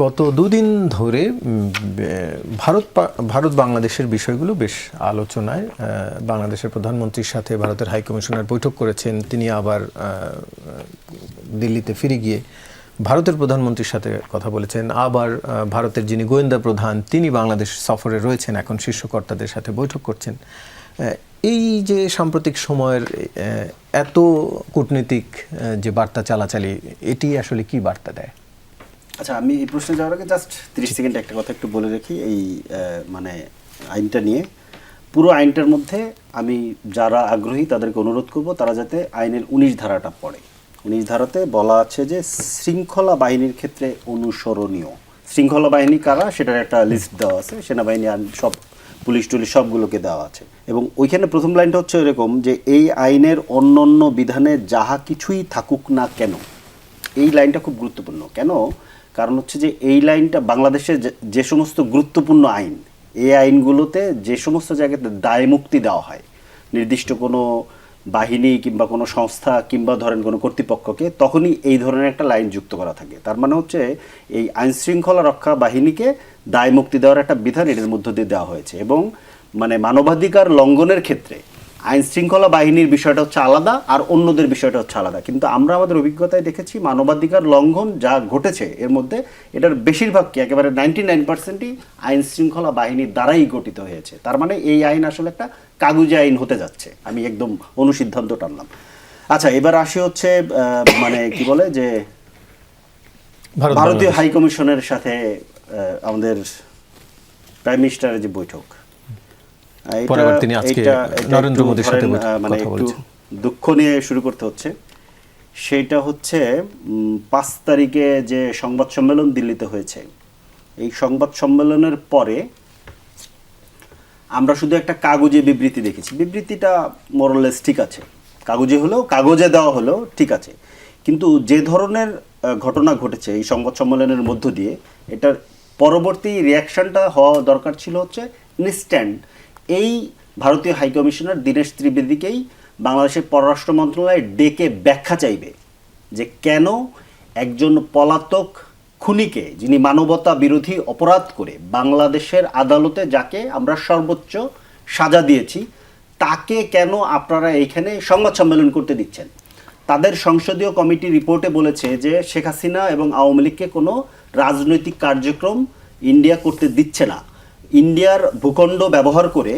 গত দুদিন ধরে ভারত বাংলাদেশের বিষয়গুলো বেশ আলোচনায়। বাংলাদেশের প্রধানমন্ত্রীর সাথে ভারতের হাইকমিশনার বৈঠক করেছেন। তিনি আবার দিল্লিতে ফিরে গিয়ে ভারতের প্রধানমন্ত্রীর সাথে কথা বলেছেন। আবার ভারতের যিনি গোয়েন্দা প্রধান তিনি বাংলাদেশ সফরে রয়েছেন, এখন শীর্ষ কর্তাদের সাথে বৈঠক করছেন। এই যে সাম্প্রতিক সময়ের এত কূটনীতিক যে বার্তা চালাচালি, এটি আসলে কি বার্তা দেয়? আচ্ছা, আমি এই প্রশ্নে যাওয়ার আগে জাস্ট 30 সেকেন্ড একটা কথা একটু বলে রাখি। এই মানে আইনটা নিয়ে, পুরো আইনটার মধ্যে আমি যারা আগ্রহী তাদেরকে অনুরোধ করব তারা যাতে আইনের 19 ধারাটা পড়ে। 19 ধারাতে বলা আছে যে শৃঙ্খলা বাহিনীর ক্ষেত্রে অনুসরণীয়। শৃঙ্খলা বাহিনী কারা সেটার একটা লিস্ট দেওয়া আছে, সেনাবাহিনী সব পুলিশ টুলিশ সবগুলোকে দেওয়া আছে। এবং ওইখানে প্রথম লাইনটা হচ্ছে এরকম যে এই আইনের অন্যান্য বিধানে যাহা কিছুই থাকুক না কেন। এই লাইনটা খুব গুরুত্বপূর্ণ। কেন? কারণ হচ্ছে যে এই লাইনটা বাংলাদেশের যে সমস্ত গুরুত্বপূর্ণ আইন, এই আইনগুলোতে যে সমস্ত জায়গাতে দায় মুক্তি দেওয়া হয় নির্দিষ্ট কোনো বাহিনী কিংবা কোনো সংস্থা কিংবা ধরেন কোনো কর্তৃপক্ষকে, তখনই এই ধরনের একটা লাইন যুক্ত করা থাকে। তার মানে হচ্ছে এই আইন শৃঙ্খলা রক্ষা বাহিনীকে দায় মুক্তি দেওয়ার একটা বিধান এর মধ্য দিয়ে দেওয়া হয়েছে। এবং মানে মানবাধিকার লঙ্ঘনের ক্ষেত্রে আইন শৃঙ্খলা বাহিনীর বিষয়টা হচ্ছে আলাদা, আর অন্যদের বিষয়টা হচ্ছে আলাদা। কিন্তু আমরা আমাদের অভিজ্ঞতায় দেখেছি মানবাধিকার লঙ্ঘন যা ঘটেছে এর মধ্যে এটার বেশিরভাগকে, একেবারে 99%ই আইন শৃঙ্খলা বাহিনীর দ্বারাই গঠিত হয়েছে। তার মানে এই আইন আসলে একটা কাগুজে আইন হতে যাচ্ছে, আমি একদম অনুসিদ্ধান্ত টানলাম। আচ্ছা, এবার আসি হচ্ছে মানে কি বলে যে ভারতীয় হাইকমিশনের সাথে আমাদের প্রাইম মিনিস্টারের যে বৈঠক, নরেন্দ্র মোদীর সাথে মানে একটু দুঃখ নিয়ে শুরু করতে হচ্ছে। সেটা হচ্ছে 5 তারিখে যে সংবাদ সম্মেলন দিল্লিতে হয়েছে, এই সংবাদ সম্মেলনের পরে আমরা শুধু একটা কাগজে বিবৃতি দেখেছি। বিবৃতিটা মোরলেস ঠিক আছে, কাগজে হলেও, কাগজে দেওয়া হলেও ঠিক আছে। কিন্তু যে ধরনের ঘটনা ঘটেছে এই সংবাদ সম্মেলনের মধ্য দিয়ে, এটার পরবর্তী রিয়াকশনটা হওয়া দরকার ছিল হচ্ছে ইনস্ট্যান্ট। এই ভারতীয় হাইকমিশনার দীনেশ ত্রিবেদীকেই বাংলাদেশের পররাষ্ট্র মন্ত্রণালয় ডেকে ব্যাখ্যা চাইবে যে কেন একজন পলাতক খুনিকে, যিনি মানবতা বিরোধী অপরাধ করে বাংলাদেশের আদালতে যাকে আমরা সর্বোচ্চ সাজা দিয়েছি, তাকে কেন আপনারা এইখানে সংবাদ সম্মেলন করতে দিচ্ছেন। তাদের সংসদীয় কমিটি রিপোর্টে বলেছে যে শেখ হাসিনা এবং আওয়ামী লীগকে কোনো রাজনৈতিক কার্যক্রম ইন্ডিয়া করতে দিচ্ছে না। ইন্ডিয়ার ভূখণ্ড ব্যবহার করে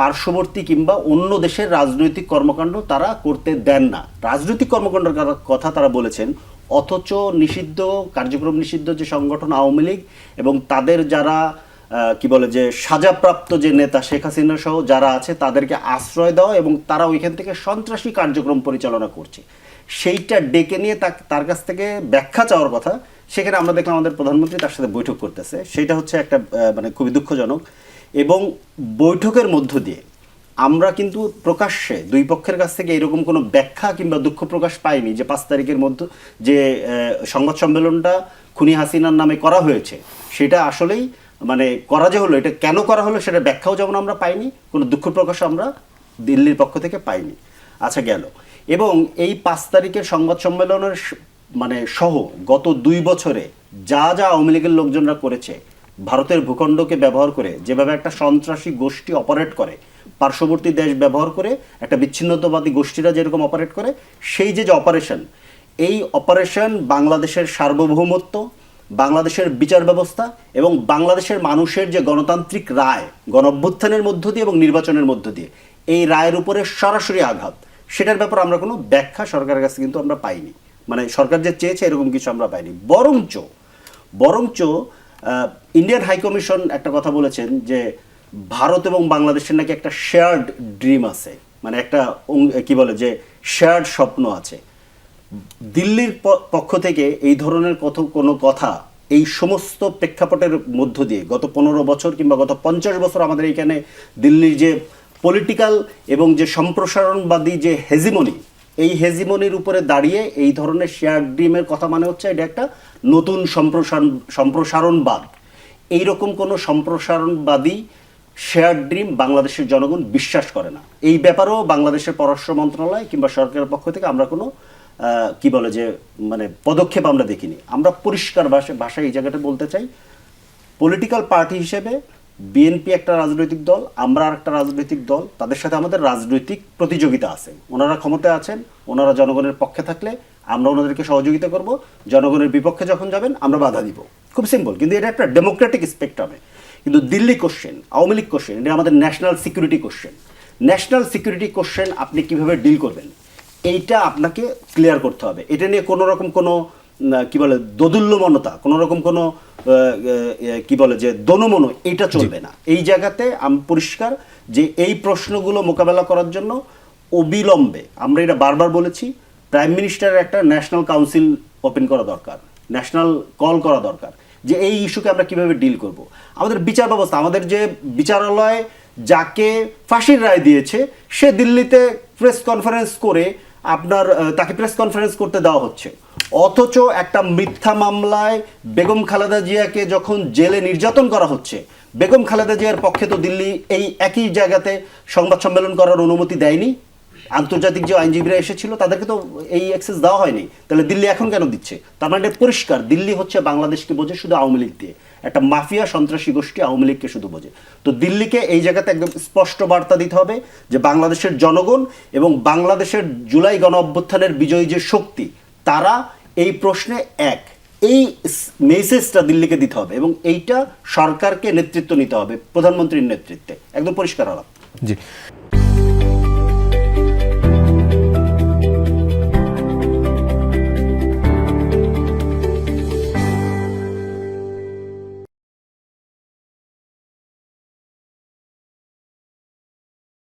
পার্শ্ববর্তী কিংবা অন্য দেশের রাজনৈতিক কর্মকাণ্ড তারা করতে দেন না। রাজনৈতিক কর্মকাণ্ডের কথা তারা বলেছেন, অথচ নিষিদ্ধ কার্যক্রম নিষিদ্ধ যে সংগঠন আওয়ামী লীগ এবং তাদের যারা কি বলে যে সাজাপ্রাপ্ত যে নেতা শেখ হাসিনা সহ যারা আছে তাদেরকে আশ্রয় দেওয়া এবং তারা ওইখান থেকে সন্ত্রাসী কার্যক্রম পরিচালনা করছে, সেইটা ডেকে নিয়ে তার কাছ থেকে ব্যাখ্যা চাওয়ার কথা। সেখানে আমরা দেখলাম আমাদের প্রধানমন্ত্রী তার সাথে বৈঠক করতেছে। সেটা হচ্ছে একটা মানে খুবই দুঃখজনক। এবং বৈঠকের মধ্য দিয়ে আমরা কিন্তু প্রকাশ্যে দুই পক্ষের কাছ থেকে এরকম কোনো ব্যাখ্যা কিংবা দুঃখ প্রকাশ পাইনি যে 5 তারিখের মধ্যে যে সংবাদ সম্মেলনটা খুনি হাসিনার নামে করা হয়েছে, সেটা আসলেই মানে করা যে হলো, এটা কেন করা হলো সেটা ব্যাখ্যাও যেমন আমরা পাইনি, কোনো দুঃখ প্রকাশ আমরা দিল্লির পক্ষ থেকে পাইনি। আচ্ছা, গেল। এবং এই 5 তারিখের সংবাদ সম্মেলনের মানে সহ গত 2 বছরে যা যা আওয়ামী লীগের লোকজনরা করেছে, ভারতের ভূখণ্ডকে ব্যবহার করে যেভাবে একটা সন্ত্রাসী গোষ্ঠী অপারেট করে, পার্শ্ববর্তী দেশ ব্যবহার করে একটা বিচ্ছিন্নতাবাদী গোষ্ঠীরা যেরকম অপারেট করে, সেই যে অপারেশন, এই অপারেশন বাংলাদেশের সার্বভৌমত্ব, বাংলাদেশের বিচার ব্যবস্থা এবং বাংলাদেশের মানুষের যে গণতান্ত্রিক রায়, গণঅভ্যুত্থানের মধ্য দিয়ে এবং নির্বাচনের মধ্য দিয়ে এই রায়ের উপরে সরাসরি আঘাত, সেটার ব্যাপারে আমরা কোনো ব্যাখ্যা সরকারের কাছে কিন্তু আমরা পাইনি। মানে সরকার যে চেয়েছে এরকম কিছু আমরা পাইনি। বরঞ্চ ইন্ডিয়ান হাইকমিশন একটা কথা বলেছেন যে ভারত এবং বাংলাদেশের নাকি একটা শেয়ার্ড ড্রিম আছে, মানে একটা কি বলে যে শেয়ার্ড স্বপ্ন আছে। দিল্লির পক্ষ থেকে এই ধরনের কোনো কথা এই সমস্ত প্রেক্ষাপটের মধ্য দিয়ে গত 15 বছর কিংবা গত 50 বছর আমাদের এইখানে দিল্লির যে পলিটিক্যাল এবং যে সম্প্রসারণবাদী যে হেজিমনি, এই হেজিমনির উপরে দাঁড়িয়ে এই ধরনের শেয়ার ড্রিমের কথা মানে হচ্ছে এটা একটা নতুন সম্প্রসারণবাদ। এইরকম কোনো সম্প্রসারণবাদী শেয়ার ড্রিম বাংলাদেশের জনগণ বিশ্বাস করে না। এই ব্যাপারেও বাংলাদেশের পররাষ্ট্র মন্ত্রণালয় কিংবা সরকারের পক্ষ থেকে আমরা কোনো কি বলে যে মানে পদক্ষেপ আমরা দেখিনি। আমরা পরিষ্কার ভাষায় এই জায়গাটা বলতে চাই, পলিটিক্যাল পার্টি হিসেবে বিএনপি একটা রাজনৈতিক দল, আমরা আর একটা রাজনৈতিক দল, তাদের সাথে আমাদের রাজনৈতিক প্রতিযোগিতা আছে। ওনারা ক্ষমতায় আছেন, ওনারা জনগণের পক্ষে থাকলে আমরা ওনাদেরকে সহযোগিতা করব, জনগণের বিপক্ষে যখন যাবেন আমরা বাধা দিব, খুব সিম্পল। কিন্তু এটা একটা ডেমোক্রেটিক স্পেকট্রামে। কিন্তু দিল্লি কোশ্চেন, আওয়ামী লীগ কোশ্চেন, এটা আমাদের national security question. National security question আপনি কিভাবে ডিল করবেন এইটা আপনাকে ক্লিয়ার করতে হবে। এটা নিয়ে কোনো রকম কোনো কি বলে দোদুল্যমনতা, কোনো রকম কোনো কি বলে যে দনমনো, এটা চলবে না। এই জায়গাতে আমি পরিষ্কার যে এই প্রশ্নগুলো মোকাবেলা করার জন্য অবিলম্বে, আমরা এটা বারবার বলেছি, প্রাইম মিনিস্টারের একটা ন্যাশনাল কাউন্সিল ওপেন করা দরকার, ন্যাশনাল কল করা দরকার, যে এই ইস্যুকে আমরা কিভাবে ডিল করব। আমাদের বিচার ব্যবস্থা, আমাদের যে বিচারালয় যাকে ফাঁসির রায় দিয়েছে সে দিল্লিতে প্রেস কনফারেন্স করে আপনার তাকে প্রেস কনফারেন্স করতে দেওয়া হচ্ছে, অথচ একটা মিথ্যা মামলায় বেগম খালেদা জিয়াকে যখন জেলে নির্যাতন করা হচ্ছে, বেগম খালেদা জিয়ার পক্ষে তো দিল্লি এই একই জায়গাতে সংবাদ সম্মেলন করার অনুমতি দেয়নি। আন্তর্জাতিক যে আইনজীবীরা এসেছিল তাদেরকে তো এই অ্যাক্সেস দেওয়া হয়নি, তাহলে দিল্লি এখন কেন দিচ্ছে? তার মানে পরিষ্কার দিল্লি হচ্ছে বাংলাদেশকে বোঝে শুধু আওয়ামী লীগ দিয়ে, একটা মাফিয়া সন্ত্রাসী গোষ্ঠী আওয়ামী লীগকে শুধু বোঝে। তো দিল্লিকে এই জায়গাতে একদম স্পষ্ট বার্তা দিতে হবে যে বাংলাদেশের জনগণ এবং বাংলাদেশের জুলাই গণ অভ্যুত্থানের বিজয়ী যে শক্তি, তারা এই প্রশ্নে এক, এই মেসেজটা দিল্লিকে দিতে হবে এবং এইটা সরকারকে নেতৃত্ব নিতে হবে, প্রধানমন্ত্রীর নেতৃত্বে, একদম পরিষ্কার আলাপ। জি।